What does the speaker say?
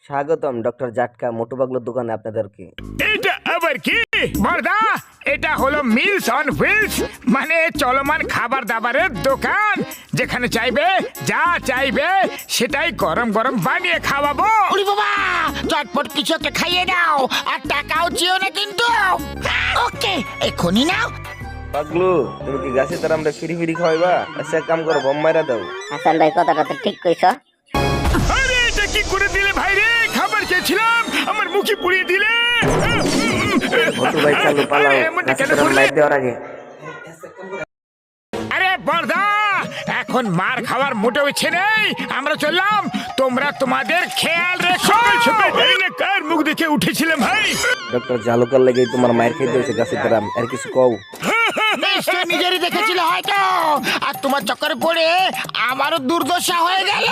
স্বাগতম ডক্টর জাটকা মোটু পাগলুর দোকানে আপনাদেরকে। এটা আবার কি বর্দা? এটা হলো মিলস অন হুইলস, মানে চলমান খাবার দাবারের দোকান, যেখানে চাইবে যা চাইবে সেটাই গরম গরম বানিয়ে খাওয়াবো। ওরে বাবা, চটপট কিছু একটা খাইয়ে দাও, আর টাকাও চেও না কিন্তু। ওকে, এখনই নাও। পাগলু, তুমি কি গাছে তার আমরা ফিরি ফিরি খাওয়াইবা? আচ্ছা এক কাম করো, বম মাইরা দাও। হাসান ভাই কথাটা তো ঠিক কইছ। আরে এটা কি করে দিলে ভাই রে? খাবার চেয়েছিলাম, আমার মুখে পুড়িয়ে দিলে। মোটু ভাই চালু পালাও, গাছে তার লাইট দেওয়ার আগে। আরে বর্দা, এখন মার খাওয়ার মোটেও ইচ্ছে নেই, আমরা চললাম। তোমরা তোমাদের খেয়াল রেখো। কার মুখ দেখে উঠেছিলাম ভাই? ডক্টর জালুকার লেগেই তোমার মায়ের খেতে হয়েছে গাছে তারাম, আর কিছু কও? নিশ্চয় নিজেরই দেখেছিল হয়তো, আর তোমার চক্করে পড়ে আমারও দুর্দশা হয়ে গেল।